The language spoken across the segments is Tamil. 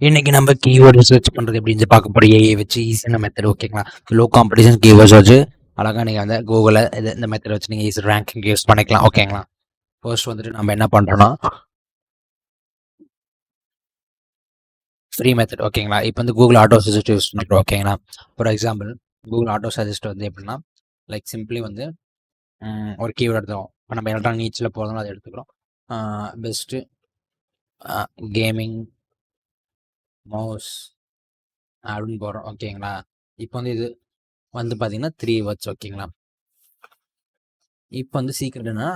இன்னைக்கு நம்ம கீவேர்டு சர்ச் பண்றது எப்படின்னு பார்க்க போறோம். ஏஐ வச்சு ஈஸியான மெத்தட், ஓகேங்களா? லோ காம்படிஷன் கீவேர்ட்ஸ் வச்சு அழகா நீங்க வந்து கூகுள இந்த மெத்தட் வச்சு நீங்க ஈஸி ரேங்கிங் யூஸ் பண்ணிக்கலாம், ஓகேங்களா? ஃபர்ஸ்ட் வந்துட்டு நம்ம என்ன பண்றோம்னா ஃப்ரீ மெத்தட், ஓகேங்களா? இப்போ வந்து கூகுள் ஆட்டோ சஜஸ்ட் யூஸ் பண்ணுறோம், ஓகேங்களா? For example Google auto suggest வந்து எப்படின்னா லைக் சிம்பிளி வந்து ஒரு கீவேர்டு எடுத்துக்கிறோம். இப்போ நம்ம எலக்ட்ரானிக் நீச்சில் போகிறதுனால அதை எடுத்துக்கிறோம். பெஸ்ட்டு கேமிங் மவுஸ் அப்படின்னு போடுறோம், ஓகேங்களா? இப்போ வந்து இது வந்து பார்த்தீங்கன்னா 3 வேர்ட்ஸ், ஓகேங்களா? இப்போ வந்து சீக்ரெட்னா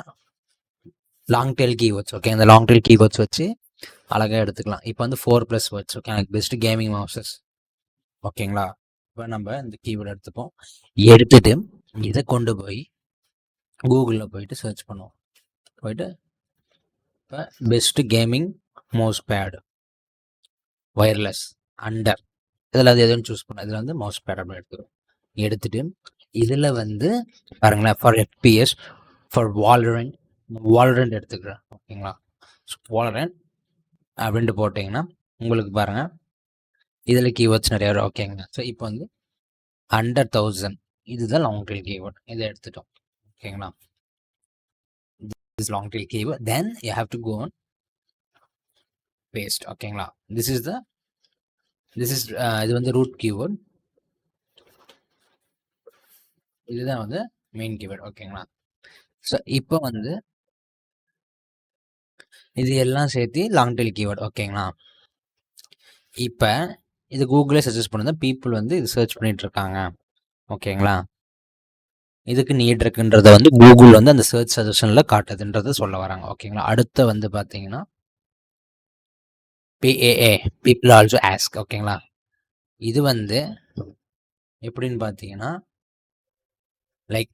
லாங் டெயில் கீவேர்ட்ஸ், ஓகே? அந்த லாங் டெயில் கீவேர்ட்ஸ் வச்சு அழகாக எடுத்துக்கலாம். இப்போ வந்து 4+ வேர்ட்ஸ், ஓகே? எனக்கு பெஸ்ட்டு கேமிங் மவுசஸ், ஓகேங்களா? இப்போ நம்ம இந்த கீவேர்டு எடுத்துப்போம். எடுத்துட்டு இதை கொண்டு போய் கூகுளில் போயிட்டு சர்ச் பண்ணுவோம். போயிட்டு இப்போ best gaming mouse pad wireless under இதில் அது எதுவும் சூஸ் பண்ண, இதில் வந்து மவுஸ் பேட் அப்படின்னு எடுத்துட்டு இதில் வந்து பாருங்களேன், ஃபார் எஃபிஎஸ் ஃபார் வாலரண்ட் எடுத்துக்கிறேன், ஓகேங்களா? வாலரண்ட் அப்படின்ட்டு போட்டிங்கன்னா உங்களுக்கு பாருங்கள் இதில் கீவேர்ட்ஸ் நிறையா வரும், ஓகேங்க? ஸோ இப்போ வந்து அண்டர் 1000 இதுதான் லாங் டெயில் கீவேர்ட், இதை எடுத்துட்டோம், ஓகேங்களா? this long tail keyword, then you have to go on paste, ஓகேங்களா? this is இது வந்து ரூட் கீவேர்ட், இதுதான் வந்து மெயின் கீவேர்ட், ஓகேங்களா? ஸோ இப்போ வந்து இது எல்லாம் சேர்த்து லாங் டெயில் கீவேர்ட், ஓகேங்களா? இப்போ இது கூகுளே சஜஸ்ட் பண்ணுது, பீப்புள் வந்து இது சர்ச் பண்ணிட்டு இருக்காங்க, ஓகேங்களா? இதுக்கு நீட் இருக்குன்றத வந்து கூகுள் வந்து அந்த சர்ச் சஜஷனில் காட்டுதுன்றத சொல்ல வராங்க, ஓகேங்களா? அடுத்து வந்து பார்த்தீங்கன்னா PAA பீப்புள் ஆல்சோ ஆஸ்க், ஓகேங்களா? இது வந்து எப்படின்னு பார்த்தீங்கன்னா லைக்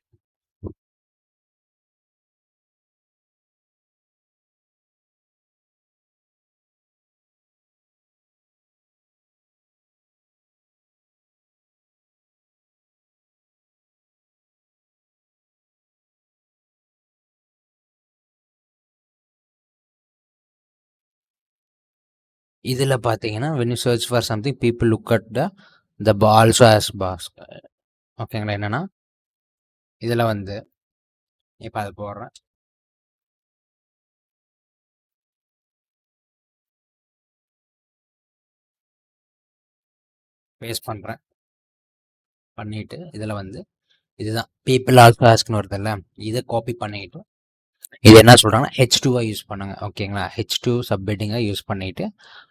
இதில் பார்த்தீங்கன்னா when you search for something people look at the also as box, ஓகேங்களா? என்னன்னா இதில் வந்து இப்போ அது போடுறேன், பேஸ்ட் பண்ணுறேன், பண்ணிவிட்டு இதில் வந்து இதுதான் பீப்புள் ஆல்சோ ஆஸ்க்னு வருதுல்ல, இதை காப்பி பண்ணிக்கிட்டு இது என்ன சொல்கிறாங்கன்னா H2 யூஸ் பண்ணுங்க, ஓகேங்களா? H2 சப்மிட்டிங்காக யூஸ் பண்ணிவிட்டு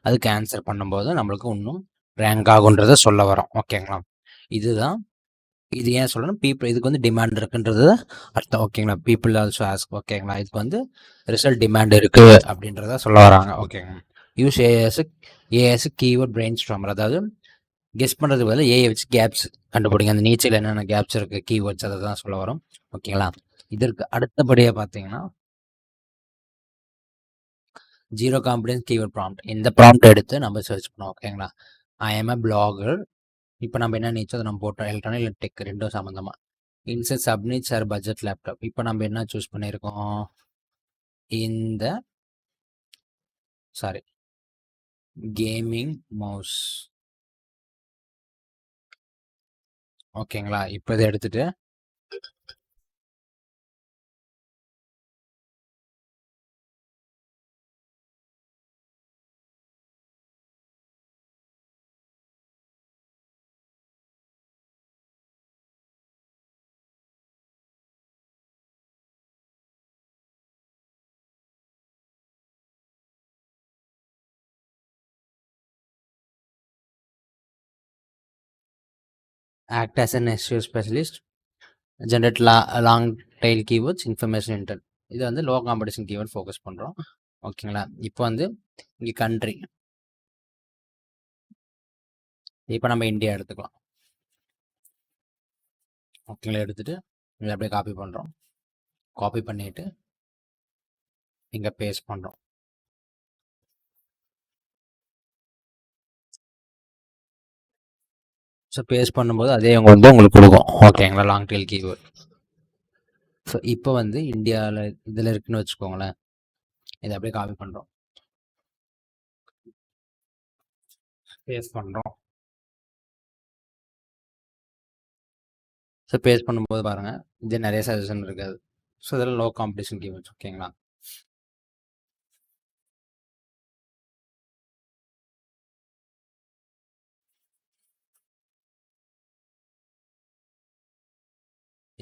அதுக்கு ஆன்சர் பண்ணும்போது நம்மளுக்கு இன்னும் ரேங்க் ஆகுன்றதை சொல்ல வரோம், ஓகேங்களா? இதுதான் இது ஏன் சொல்கிறேன்னா இதுக்கு வந்து டிமாண்ட் இருக்குன்றது அர்த்தம், ஓகேங்களா? பீப்புள் ஆல்சோ ஆஸ்க், ஓகேங்களா? இதுக்கு வந்து ரிசல்ட் டிமாண்ட் இருக்குது அப்படின்றத சொல்ல வராங்க, ஓகேங்க? Use as keyword brain Starmer, அதாவது கெஸ் பண்ணுறதுக்கு பதில் ஏஐ வச்சு கேப்ஸ் கண்டுபிடிங்க, அந்த நீச்சல் என்னென்ன கேப்ஸ் இருக்குது கீவேர்ட்ஸ் அதை தான் சொல்ல வரும், ஓகேங்களா? இதற்கு அடுத்தபடியாக பார்த்தீங்கன்னா ஜீரோ கான்ஃபிடன்ஸ் கீவேர்ட் ப்ராம்ப்ட், இந்த ப்ராம்ப்ட் எடுத்து நம்ம சர்ச் பண்ணோம், ஓகேங்களா? ஐ எம் அ பிளாகர், இப்போ நம்ம என்ன நீச்சோ அதை நம்ம போட்டோம், எலக்ட்ரானிக் இல்லை டெக் ரெண்டும் சம்மந்தமாக. இன்செட் சப்னிட்ஸ் ஆர் பட்ஜெட் லேப்டாப், இப்போ நம்ம என்ன சூஸ் பண்ணியிருக்கோம், இந்த சாரி கேமிங் மவுஸ், ஓகேங்களா? இப்போ இதை எடுத்துட்டு act as an SEO specialist, generate long tail keywords, information inter, இது வந்து லோ காம்படிஷன் கீவேர்ட் ஃபோக்கஸ் பண்ணுறோம், ஓகேங்களா? இப்போ வந்து இங்கே கண்ட்ரி, இப்போ நம்ம இந்தியா எடுத்துக்கலாம், ஓகேங்களா? எடுத்துகிட்டு இதை அப்படியே காப்பி பண்ணுறோம், காப்பி பண்ணிவிட்டு இங்கே பேஸ்ட் பண்ணுறோம். ஸோ பேஸ்ட் பண்ணும்போது அதே அவங்க வந்து உங்களுக்கு கொடுக்கும், ஓகேங்களா? Long tail keyword. ஸோ இப்போ வந்து இந்தியாவில் இதில் இருக்குன்னு வச்சுக்கோங்களேன், இதை அப்படியே காப்பி பண்ணுறோம், பேஸ்ட் பண்ணுறோம். ஸோ பேஸ்ட் பண்ணும்போது பாருங்கள், இது நிறைய சஜஷன் இருக்காது. ஸோ இதெல்லாம் லோ காம்படிஷன் கீவேர்ட்ஸ். ஓகேங்களா?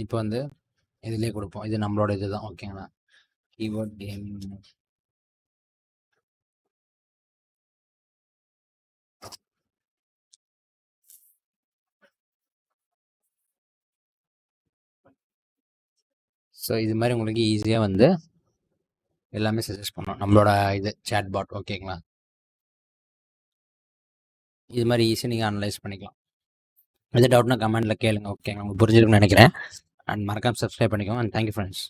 இப்போ வந்து இதுலேயே கொடுப்போம். இது நம்மளோட இது தான். ஓகேங்களா? Keyword gaming. ஸோ இது மாதிரி உங்களுக்கு ஈஸியாக வந்து எல்லாமே சஜஸ்ட் பண்ணோம் நம்மளோட இது சேட் பாட். ஓகேங்களா? இது மாதிரி ஈஸியாக நீங்கள் அனலைஸ் பண்ணிக்கலாம். எது டவுட்னா கமெண்ட்டில் கேளுங்க. ஓகேங்களா? உங்களுக்கு புரிஞ்சிருக்குன்னு நினைக்கிறேன். அண்ட் மறக்காம சப்ஸ்கிரைப் பண்ணிக்கோங்க. And thank you friends.